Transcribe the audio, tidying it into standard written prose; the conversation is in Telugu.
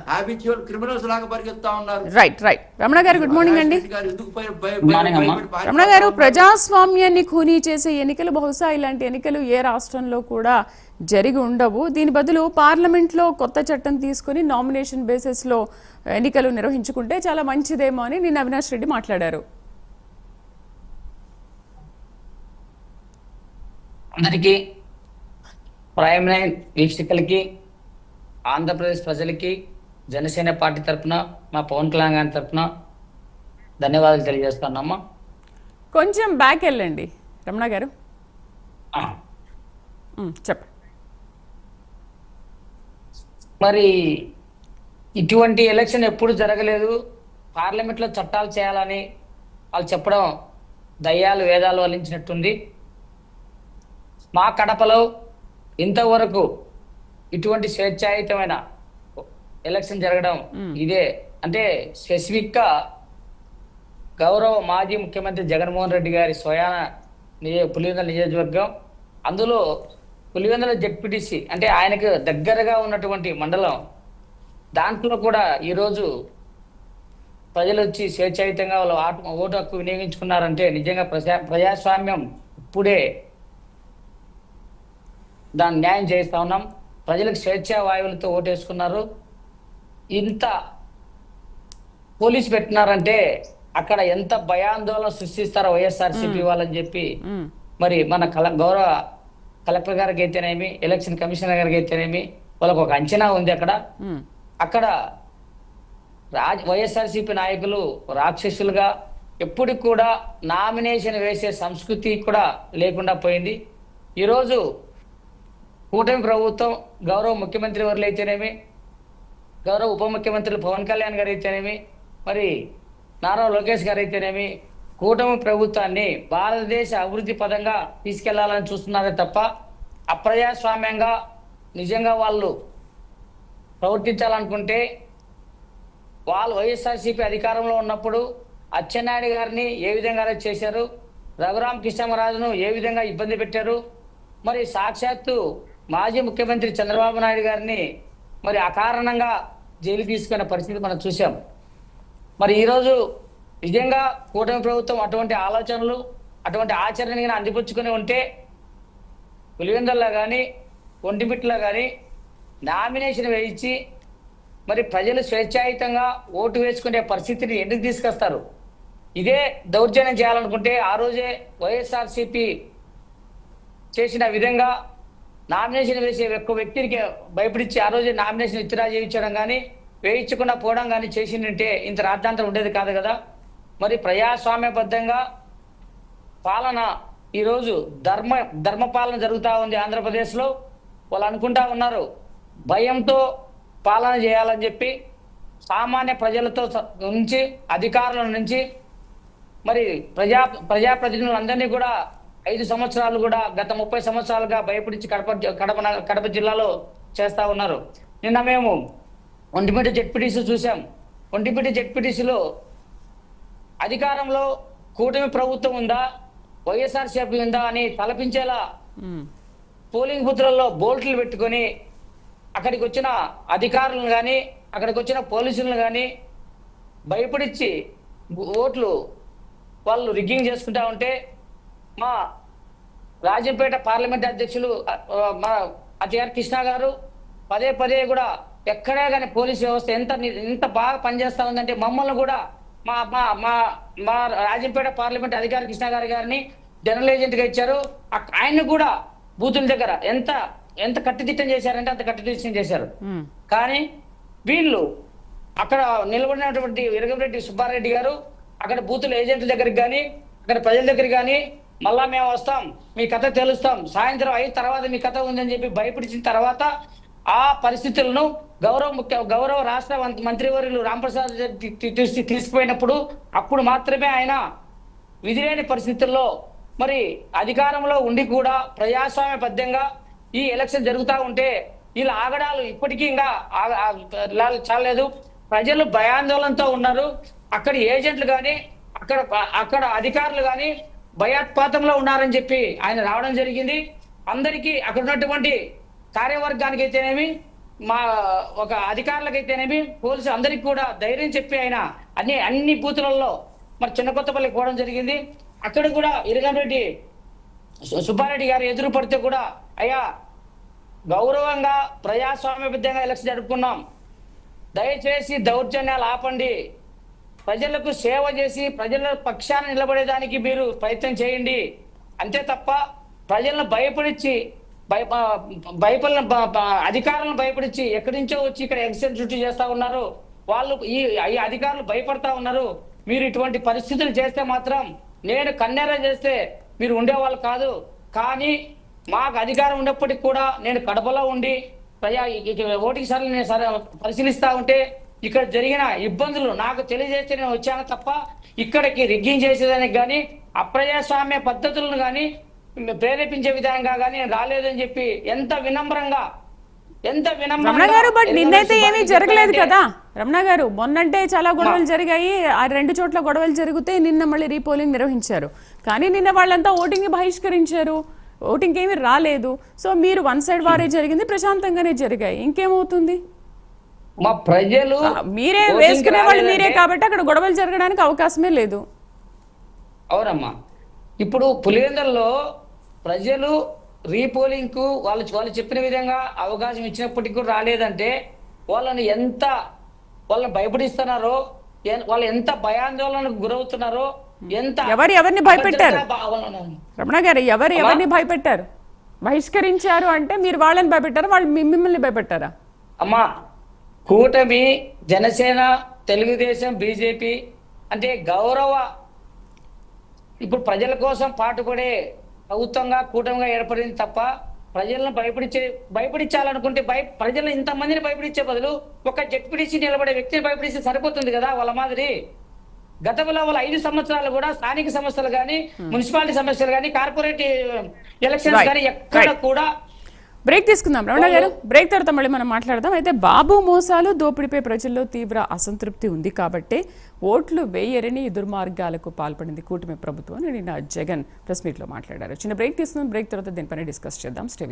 హ్యాబిచువల్ క్రిమినల్స్ లాగా పరిగెత్తా ఉన్నారు. రైట్ రమణ గారు, గుడ్ మార్నింగ్ అండి. రమణ గారు, ప్రజాస్వామ్యాన్ని ఖూనీ చేసే ఎన్నికలు బహుశా ఇలాంటి ఎన్నికలు ఏ రాష్ట్రంలో కూడా జరిగి ఉండవు. దీని బదులు పార్లమెంట్లో కొత్త చట్టం తీసుకుని నామినేషన్ బేసిస్ లో ఎన్నికలు నిర్వహించుకుంటే చాలా మంచిదేమో అని నిన్న అవినాష్ రెడ్డి మాట్లాడారు. అందరికీ, ప్రైమ్ లైన్ వీక్షకులకి, ఆంధ్రప్రదేశ్ ప్రజలకి జనసేన పార్టీ తరఫున, మా పవన్ కళ్యాణ్ గారి తరఫున ధన్యవాదాలు తెలియజేస్తున్నామా. కొంచెం బ్యాక్ వెళ్ళండి రమణ గారు. చెప్పండి. మరి ఇటువంటి ఎలక్షన్ ఎప్పుడు జరగలేదు, పార్లమెంట్లో చట్టాలు చేయాలని వాళ్ళు చెప్పడం దయ్యాలు వేదాలు వల్లించినట్టుంది. మా కడపలో ఇంతవరకు ఇటువంటి స్వేచ్ఛాయుతమైన ఎలక్షన్ జరగడం ఇదే. అంటే స్పెసిఫిక్గా గౌరవ మాజీ ముఖ్యమంత్రి జగన్మోహన్ రెడ్డి గారి స్వయాన పులివెందుల నియోజకవర్గం, అందులో పులివెందుల జెడ్పీటీసీ అంటే ఆయనకు దగ్గరగా ఉన్నటువంటి మండలం, దాంట్లో కూడా ఈరోజు ప్రజలు వచ్చి స్వేచ్ఛాయుతంగా వాళ్ళు ఓటు హక్కు వినియోగించుకున్నారంటే నిజంగా ప్రజాస్వామ్యం ఇప్పుడే దాన్ని న్యాయం చేస్తా ఉన్నాం. ప్రజలకు స్వేచ్ఛా వాయువులతో ఓటేసుకున్నారు. ఇంత పోలీసు పెట్టినారంటే అక్కడ ఎంత భయాందోళన సృష్టిస్తారో వైఎస్ఆర్సీపీ వాళ్ళని చెప్పి మరి మన గౌరవ కలెక్టర్ గారికి అయితేనేమి, ఎలక్షన్ కమిషనర్ గారికి అయితేనేమి వాళ్ళకు ఒక అంచనా ఉంది. అక్కడ వైఎస్ఆర్సీపీ నాయకులు రాక్షసులుగా ఎప్పటికి కూడా నామినేషన్ వేసే సంస్కృతి కూడా లేకుండా పోయింది. ఈరోజు కూటమి ప్రభుత్వం, గౌరవ ముఖ్యమంత్రి వర్లు అయితేనేమి, గౌరవ ఉప ముఖ్యమంత్రులు పవన్ కళ్యాణ్ గారు అయితేనేమి, మరి నారా లోకేష్ గారు అయితేనేమి కూటమి ప్రభుత్వాన్ని భారతదేశ అభివృద్ధి పదంగా తీసుకెళ్లాలని చూస్తున్నారే తప్ప అప్రజాస్వామ్యంగా నిజంగా వాళ్ళు ప్రవర్తించాలనుకుంటే వాళ్ళు వైఎస్ఆర్సీపీ అధికారంలో ఉన్నప్పుడు అచ్చెన్నాయుడు గారిని ఏ విధంగా చేశారు, రఘురామ కృష్ణరాజును ఏ విధంగా ఇబ్బంది పెట్టారు, మరి సాక్షాత్తు మాజీ ముఖ్యమంత్రి చంద్రబాబు నాయుడు గారిని మరి అకారణంగా జైలు తీసుకునే పరిస్థితి మనం చూసాం. మరి ఈరోజు నిజంగా కూటమి ప్రభుత్వం అటువంటి ఆలోచనలు, అటువంటి ఆచరణని అందిపుచ్చుకొని ఉంటే పులివెందుల్లో కానీ ఒంటిమిట్లో కానీ నామినేషన్ వేయించి మరి ప్రజలు స్వేచ్ఛాయుతంగా ఓటు వేసుకునే పరిస్థితిని ఎందుకు తీసుకొస్తారు? ఇదే దౌర్జన్యం చేయాలనుకుంటే ఆ రోజే వైఎస్ఆర్సీపీ చేసిన విధంగా నామినేషన్ వేసే ఒక్క వ్యక్తికి భయపడిచ్చి ఆ రోజే నామినేషన్ విత్డ్రా చేయించడం కానీ వేయించకుండా పోవడం కానీ చేసిందంటే ఇంత రాద్ధాంతం ఉండేది కాదు కదా. మరి ప్రజాస్వామ్యబద్ధంగా పాలన ఈరోజు ధర్మపాలన జరుగుతూ ఉంది ఆంధ్రప్రదేశ్లో. వాళ్ళు అనుకుంటా ఉన్నారు భయంతో పాలన చేయాలని చెప్పి, సామాన్య ప్రజలతో నుంచి అధికారుల నుంచి మరి ప్రజాప్రతినిధులందరినీ కూడా 5 సంవత్సరాలు కూడా గత 30 సంవత్సరాలుగా భయపడించి కడప జిల్లాలో చేస్తా ఉన్నారు. నిన్న మేము ఒంటిమిట్ట జెడ్పీటీసీ చూసాం. ఒంటిమిట్ట జెడ్పీటీసీలో అధికారంలో కూటమి ప్రభుత్వం ఉందా, వైఎస్ఆర్సీపీ ఉందా అని తలపించేలా పోలింగ్ బూత్లలో బోల్ట్లు పెట్టుకొని అక్కడికి వచ్చిన అధికారులను కానీ అక్కడికి వచ్చిన పోలీసులను కానీ భయపడిచ్చి ఓట్లు వాళ్ళు రిగ్గింగ్ చేసుకుంటా ఉంటే మా రాజంపేట పార్లమెంట్ అధ్యక్షులు మా అతిగారు కృష్ణ గారు పదే కూడా ఎక్కడా కానీ పోలీస్ వ్యవస్థ ఎంత బాగా పనిచేస్తా ఉందంటే మమ్మల్ని కూడా మా మా మా మా రాజంపేట పార్లమెంట్ అధికారి కృష్ణ గారిని జనరల్ ఏజెంట్గా ఇచ్చారు. ఆయన్ని కూడా బూతుల దగ్గర ఎంత కట్టుదిట్టం చేశారంటే అంత కట్టుదిట్టం చేశారు. కానీ వీళ్ళు అక్కడ నిలబడినటువంటి విరగరెడ్డి సుబ్బారెడ్డి గారు అక్కడ బూతుల ఏజెంట్ల దగ్గరికి కానీ అక్కడ ప్రజల దగ్గరికి కానీ మళ్ళా మేము వస్తాం, మీ కథ తెలుస్తాం, సాయంత్రం అయిన తర్వాత మీ కథ ఉందని చెప్పి భయపడిచిన తర్వాత ఆ పరిస్థితులను గౌరవ రాష్ట్ర మంత్రివర్యులు రాంప్రసాద్ తీసుకుపోయినప్పుడు అప్పుడు మాత్రమే ఆయన విధిలేని పరిస్థితుల్లో మరి అధికారంలో ఉండి కూడా ప్రజాస్వామ్యబద్ధంగా ఈ ఎలక్షన్ జరుగుతూ ఉంటే వీళ్ళ ఆగడాలు ఇప్పటికీ ఇంకా చాలేదు. ప్రజలు భయాందోళనతో ఉన్నారు. అక్కడ ఏజెంట్లు కానీ అక్కడ అధికారులు కానీ భయోత్పాతంలో ఉన్నారని చెప్పి ఆయన రావడం జరిగింది. అందరికీ అక్కడ ఉన్నటువంటి కార్యవర్గానికి అయితేనేమి మా ఒక అధికారులకైతేనేమి పోలీసు అందరికి కూడా ధైర్యం చెప్పి ఆయన అన్ని బూతులలో మరి చిన్న కొత్తపల్లికి పోవడం జరిగింది. అక్కడ కూడా ఇరగంరెడ్డి సుబ్బారెడ్డి గారు ఎదురు పడితే కూడా అయ్యా గౌరవంగా ప్రజాస్వామ్యబద్ధంగా ఎలక్షన్ జరుపుకున్నాం, దయచేసి దౌర్జన్యాలు ఆపండి, ప్రజలకు సేవ చేసి ప్రజల పక్షాన నిలబడేదానికి మీరు ప్రయత్నం చేయండి, అంతే తప్ప ప్రజలను భయపడిచ్చి అధికారులను భయపడిచ్చి ఎక్కడి నుంచో వచ్చి ఇక్కడ ఎక్సెంట్ డ్యూటీ చేస్తా ఉన్నారు, వాళ్ళు ఈ అధికారులు భయపడతా ఉన్నారు. మీరు ఇటువంటి పరిస్థితులు చేస్తే మాత్రం నేను కన్నెర చేస్తే మీరు ఉండేవాళ్ళు కాదు. కానీ మాకు అధికారం ఉన్నప్పటికీ కూడా నేను కడపలో ఉండి ఓటింగ్ సార్లు నేను పరిశీలిస్తా ఉంటే ఇక్కడ జరిగిన ఇబ్బందులు నాకు తెలియజేస్తే నేను వచ్చాను తప్ప ఇక్కడికి రిగ్గింగ్ చేసేదానికి కానీ అప్రజాస్వామ్య పద్ధతులను కానీ ప్రేరేపించే విధంగా కానీ రాలేదని చెప్పి ఎంత వినమ్రంగా రమణ గారు, బట్ నిన్నైతే ఏమీ జరగలేదు కదా రమణ గారు. మొన్నంటే చాలా గొడవలు జరిగాయి, ఆ 2 చోట్ల గొడవలు జరిగితే నిన్న మళ్ళీ రీపోలింగ్ నిర్వహించారు. కానీ నిన్న వాళ్ళంతా ఓటింగ్ బహిష్కరించారు, ఓటింగ్ ఏమీ రాలేదు. సో మీరు వన్ సైడ్ వారే జరిగింది, ప్రశాంతంగానే జరిగాయి, ఇంకేమవుతుంది? మా ప్రజలు మీరే వేసుకునే వాళ్ళు మీరే కాబట్టి అక్కడ గొడవలు జరగడానికి అవకాశమే లేదు. అవునమ్మా, ఇప్పుడు పులివెందులలో ప్రజలు రీపోలింగ్ కు వాళ్ళు చెప్పిన విధంగా అవకాశం ఇచ్చినప్పటికీ కూడా రాలేదంటే వాళ్ళని భయపడిస్తున్నారో, వాళ్ళు ఎంత భయాందోళనకు గురవుతున్నారో, ఎవరిని భయపెట్టారు రమణ గారు? ఎవరిని భయపెట్టారు? బహిష్కరించారు అంటే మీరు వాళ్ళని భయపెట్టారా, వాళ్ళు మిమ్మల్ని భయపెట్టారా? అమ్మా, కూటమి, జనసేన, తెలుగుదేశం, బీజేపీ అంటే ఇప్పుడు ప్రజల కోసం పాటుపడే ప్రభుత్వంగా కూటమిగా ఏర్పడింది తప్ప ప్రజలను భయపడించాలనుకుంటే ప్రజలను ఇంతమందిని భయపడించే బదులు ఒక జడ్పీటీసీ నిలబడే వ్యక్తిని భయపడిస్తే సరిపోతుంది కదా. వాళ్ళ మాదిరి గతంలో వాళ్ళ 5 సంవత్సరాలు కూడా స్థానిక సమస్యలు కానీ, మున్సిపాలిటీ సమస్యలు కానీ, కార్పొరేట్ ఎలక్షన్స్ కానీ ఎక్కడ కూడా. బ్రేక్ తీసుకుందాం రమణ గారు, బ్రేక్ తర్వాత మళ్ళీ మనం మాట్లాడదాం. అయితే బాబు మోసాలు, దోపిడీపై ప్రజల్లో తీవ్ర అసంతృప్తి ఉంది కాబట్టి ఓట్లు వేయరని దుర్మార్గాలకు పాల్పడింది కూటమి ప్రభుత్వం అని నిన్న జగన్ ప్రెస్ మీట్లో మాట్లాడారు. చిన్న బ్రేక్ తీసుకుందాం, బ్రేక్ తర్వాత దీనిపైన డిస్కస్ చేద్దాం. Stay with